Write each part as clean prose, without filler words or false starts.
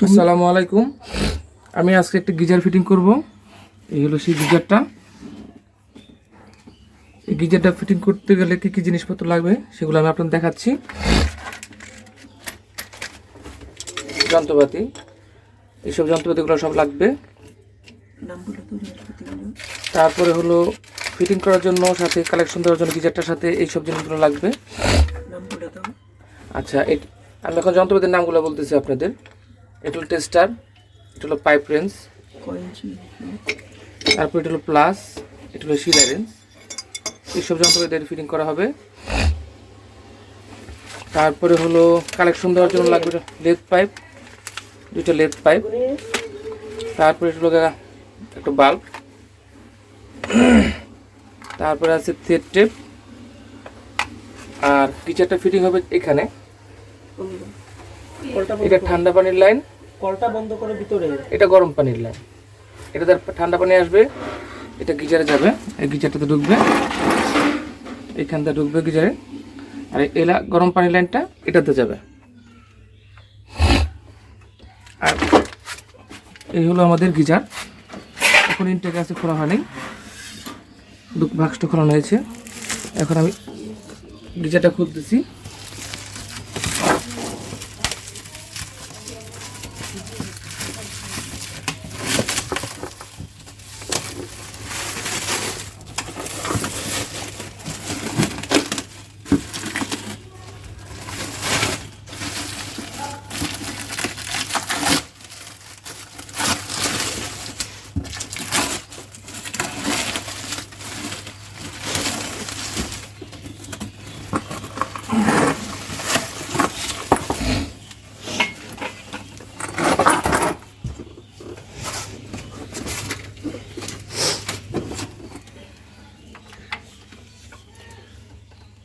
আসসালামু আলাইকুম। আমি আজকে একটা গিজার ফিটিং করব। এই হলো সেই গিজারটা। এই গিজারটা ফিটিং করতে গেলে কি কি জিনিসপত্র লাগবে সেগুলো আমি আপনাদের দেখাচ্ছি। যন্ত্রপাতি, এইসব যন্ত্রপাতিগুলো সব লাগবে। তারপরে হলো ফিটিং করার জন্য সাথে কালেকশন দেওয়ার জন্য গিজারটার সাথে এইসব জিনিসগুলো লাগবে। আচ্ছা, আমি এখন যন্ত্রপাতির নামগুলো বলতেছি আপনাদের। এটা হলো টেস্টার, এটা হলো পাইপ রেঞ্জ, তারপর এটা হলো প্লাস, এটা হলো সিলাই রেঞ্জ। এইসব যন্ত্রপাতি ফিটিং করা হবে। তারপরে হলো কালেকশন দেওয়ার জন্য লাগবে লেদ পাইপ, দুইটা লেদ পাইপ। তারপরে এটা হলো একটা বাল্ব। তারপরে আছে থ্রেড টেপ। আর গিজারটা ফিটিং হবে এখানে। এটা ঠান্ডা পানির লাইন, কলটা বন্ধ করে ভিতরে। এটা গরম পানির লাইন। এটাতে ঠান্ডা পানি আসবে, এটা গিজারে যাবে, এই গিজারটাতে ঢুকবে, এইখানটা ঢুকবে গিজারে। আর এলা গরম পানির লাইনটা এটাতে যাবে। আর এই হলো আমাদের গিজার। এখন ইনটেক আছে, খোলা হয়নি, বাক্সটা খোলানো হয়েছে। এখন আমি গিজারটা খুলতেছি।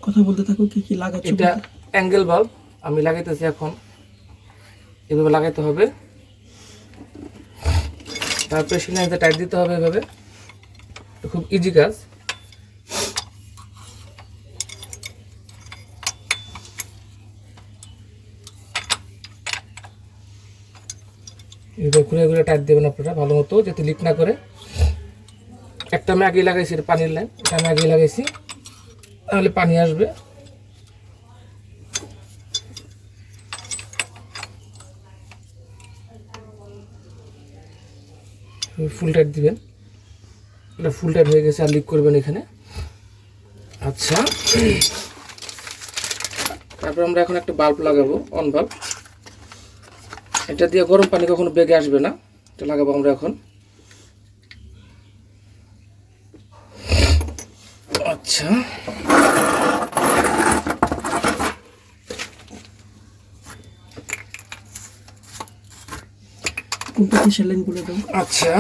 কথা বলতে থাকো, কি কি লাগাচ্ছ? এটা অ্যাঙ্গেল বাল্ব আমি লাগাইতেছি। এখন এভাবে লাগাইতে হবে, তারপরে সিলাইতে টাইট দিতে হবে এভাবে। খুব ইজি কাজ। এভাবে ঘুরে ঘুরে টাইট দেবেন আপনারা ভালো মতো, যাতে লিক না করে। একটা আমি আগেই লাগাইছি, এটা পানির লাইন, এটা আমি আগেই লাগাইছি, তাহলে পানি আসবে। ফুল টাইট দিবেন, এটা ফুল টাইট হয়ে গেছে, আর লিক করবেন এখানে। আচ্ছা, তারপর আমরা এখন একটা বাল্ব লাগাবো, অন বাল্ব। এটা দিয়ে গরম পানি কখনো বেগে আসবে না, এটা লাগাবো আমরা এখন। আচ্ছা, কোনটা কিসের লাইন বলে দাও। আচ্ছা,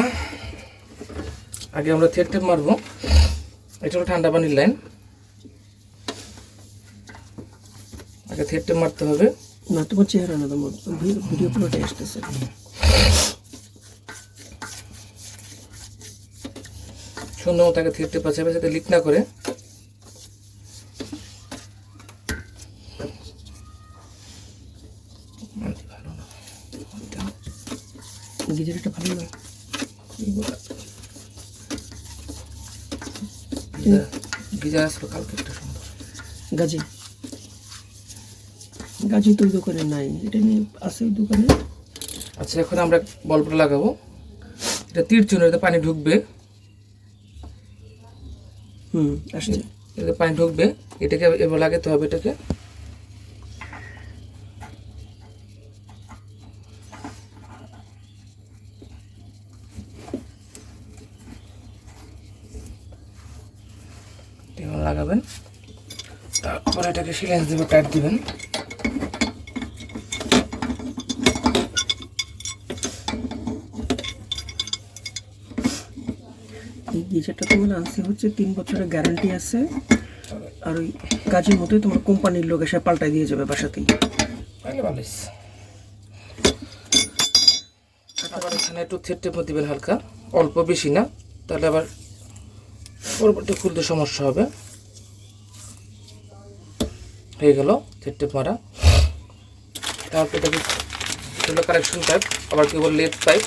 আগে আমরা থ্রেড টেপ মারবো। এটা হলো ঠান্ডা পানির লাইন, আগে থ্রেড টেপ মারতে হবে। না, তোমার চেহারা না, তোমার ভিডিও পুরোটাই আসতেছে। সুন্দর মতো আগে থ্রেড টেপ আছে, যাতে লিক না করে। গিজারটা ভালো না, গিজার আসলো কালকে একটা সুন্দর গাজি গাজি তো ওই দোকানে নাই, এটা নিয়ে আছে ওই দোকানে। আচ্ছা, এখন আমরা বলটা লাগাবো। এটা তীর চিহ্ন, এতে পানি ঢুকবে। আসছে, এতে পানি ঢুকবে, এটাকে এবার লাগাতে হবে। এটাকে লাগাবেন, তারপরে এটাকে সিলেন্স দেবে, টাইট দিবেন। এই গিজারটা তোমার আনছে হচ্ছে 3 বছরের গ্যারান্টি আছে। আর ওই কাজের মতোই তোমার কোম্পানির লোক এসে পাল্টাই দিয়ে যাবে বাসাতেই। আবার এখানে একটু থ্রেড টেপ দিবেন হালকা, অল্প, বেশি না, তাহলে আবার পরবর্তী খুলতে সমস্যা হবে। হয়ে গেল থ্রেড টেপ মারা। তারপর এটাকে এটা কানেকশন পাইপ, আবার কি বলে লেদ পাইপ।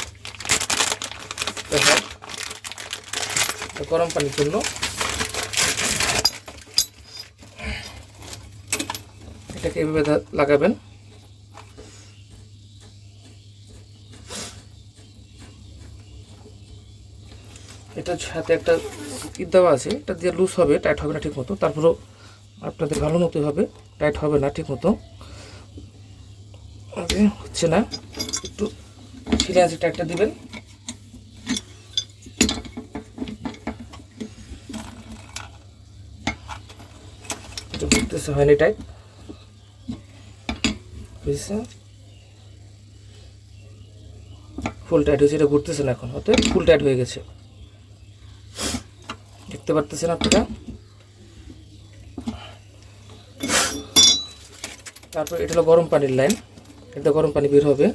গরম পানির জন্য এটাকে এভাবে লাগাবেন। এটার সাথে একটা ঈদ দেওয়া আছে, এটা দিয়ে লুজ হবে, টাইট হবে না ঠিক মতো। তারপরেও আপনাদের ভালো মতো হবে, টাইট হবে না ঠিক মতো, হচ্ছে না। একটু ছিঁড়ে আছে টাইটটা দিবেন। এটা ঘুরতেছে, হয়নি টাইট, বুঝছেন? ফুল টাইট হয়েছে, এটা ঘুরতেছে না এখন, অতএব ফুল টাইট হয়ে গেছে, দেখতে পারতেছেন আপনারা। তারপর এটা হলো গরম পানির লাইন, এটা গরম পানি বের হবে।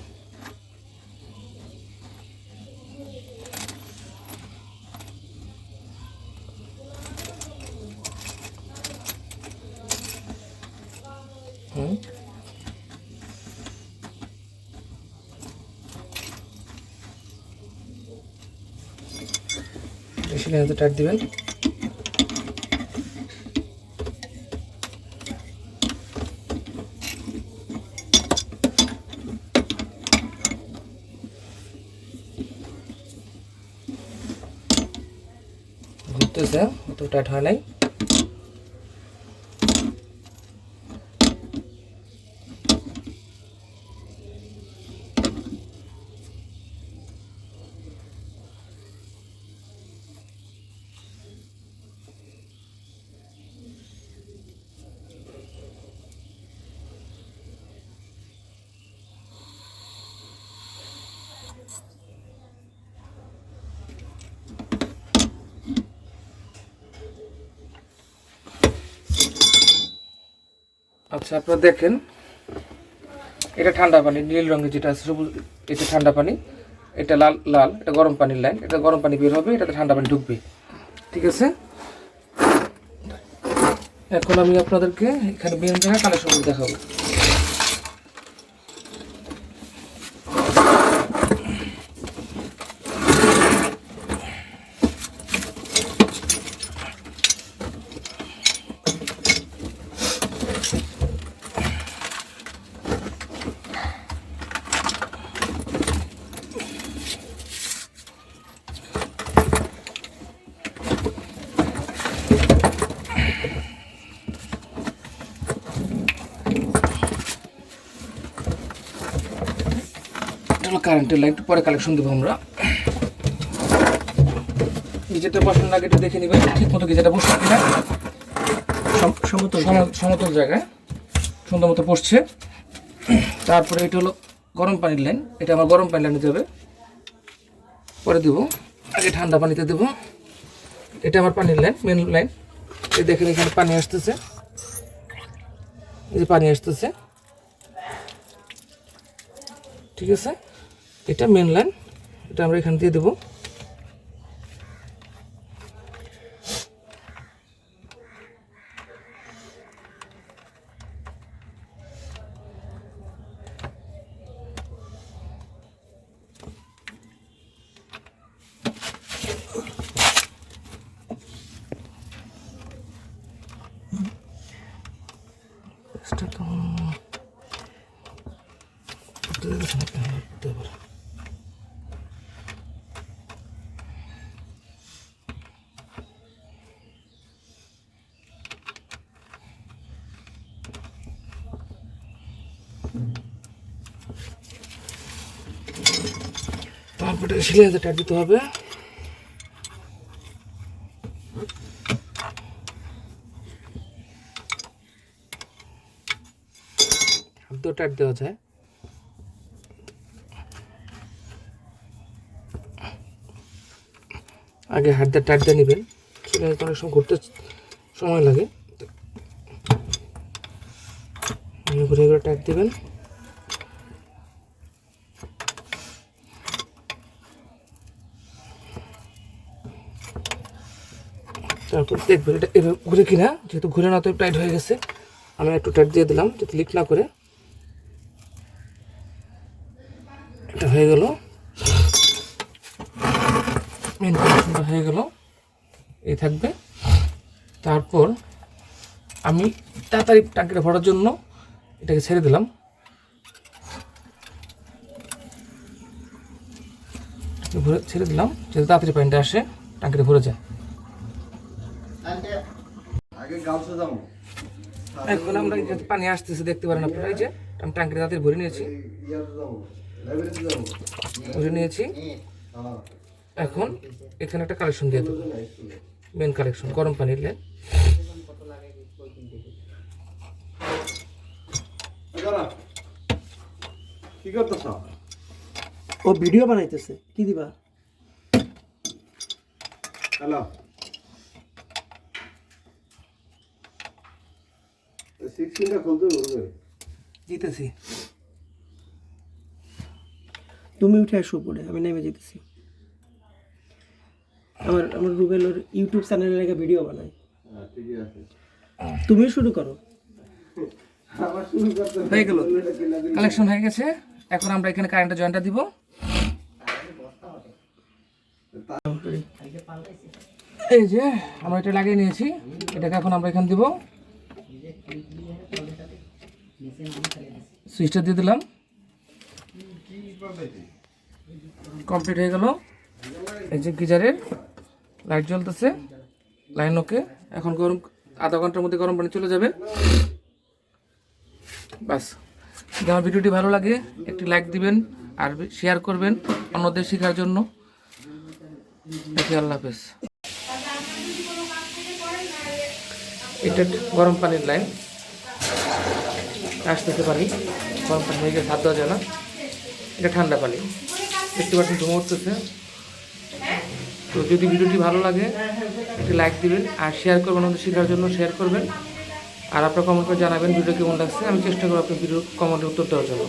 সিলিন্ডারতে টাইট দিবেন। ঘুরতেছে, অত টাইট হয় নাই। আচ্ছা, আপনারা দেখেন, এটা ঠান্ডা পানি, নীল রঙের যেটা আছে সবুজ, এটা ঠান্ডা পানি, এটা লাল লাল, এটা গরম পানির লাইন। এটা গরম পানি বের হবে, এটাতে ঠান্ডা পানি ঢুকবে, ঠিক আছে? এখন আমি আপনাদেরকে এখানে মেন জায়গায় কানেকশন করে দেখাবো। কারেন্টের লাইন পরে কালেকশন দেবো আমরা। গিজারটা বসানোর আগে একটু দেখে নেবেন ঠিক মতো গিজারটা বসছে কিনা, সমতল জায়গায় সুন্দর মতো বসছে। তারপরে এটা হলো গরম পানির লাইন, এটা আমার গরম পানির লাইনে যাবে, পরে দেবো। আগে ঠান্ডা পানিতে দেবো। এটা আমার পানির লাইন, মেন লাইন। এই দেখেন এখানে পানি আসতেছে, এই যে পানি আসতেছে, ঠিক আছে? এটা মেন লাইন, এটা আমরা এখান দিয়ে দেবো। তারপরে সিলিন্ডারটা টাইট দিতে হবে। হাত দিয়েও টাইট দেওয়া যায়। আগে হাত দিয়ে টাইট দিয়ে নেবেন, সিলিন্ডারটা অনেক সময় ঘুরতে সময় লাগে, ঘুরে ঘুরে টাইট দেবেন। তারপর দেখবেন এটা এভাবে ঘুরে কিনা, যেহেতু ঘুরে না তো টাইট হয়ে গেছে, আমি একটু টাইট দিয়ে দিলাম যাতে লিক না করে। হয়ে গেল, মেন কানেকশনটা হয়ে গেল, এই থাকবে। তারপর আমি তাড়াতাড়ি ট্যাঙ্কিটা ভরার জন্য এটাকে ছেড়ে দিলাম। ছেড়ে দিলাম যাতে তাড়াতাড়ি পানিটা আসে, ট্যাঙ্কিটা ভরে যায়। এখন আমরা পানি আসতেছে দেখতে পারেন আপনারা, এই যে আমি ট্যাঙ্কিটা তাড়াতাড়ি ভরে নিয়েছি, এখন এখানে একটা কালেকশন দিয়ে দেবো, মেন কালেকশন গরম পানির লাইন। কি করতেছ? ও ভিডিও বানাইতেছে, কি দিবা? হ্যালো, 16টা খুলতে বলবে। জিতেছি, তুমি উঠে আসো পড়ে, আমি নেমে যেতেছি। আমার রুবেলের ইউটিউব চ্যানেলে লেগে ভিডিও বানাই। হ্যাঁ ঠিকই আছে, তুমি শুরু করো। আবার শুরু করতে হয়ে গেল, কালেকশন হয়ে গেছে। এখন আমরা এখানে কারেন্টের জয়েন্টটা দিব। এই যে আমরা এটা লাগিয়ে নিয়েছি, এটাকে এখন আমরা এখানে দিব, সুইচটা দিয়ে দিলাম, কমপ্লিট হয়ে গেল। এই যে গিজারের লাইট জ্বলতেছে, লাইন ওকে। এখন গরম, আধা ঘন্টার মধ্যে গরম পানি চলে যাবে। বাস, যদি আমার ভিডিওটি ভালো লাগে একটি লাইক দিবেন আর শেয়ার করবেন অন্যদের শেখার জন্য। আল্লাহ হাফেজ। এটা গরম পানির লাইন আসতেছে, পানি গরম পানি হয়ে গেলে হাত দেওয়া যায় না, এটা ঠান্ডা পানি, দেখতে পাচ্ছেন ধোঁয়া উঠতেছে। তো যদি ভিডিওটি ভালো লাগে একটি লাইক দিবেন আর শেয়ার করবেন, আমাদের শেখার জন্য শেয়ার করবেন। আর আপনার কমেন্ট করে জানাবেন ভিডিও কেমন লাগছে, আমি চেষ্টা করব আপনার ভিডিও কমেন্টের উত্তর দেওয়ার জন্য।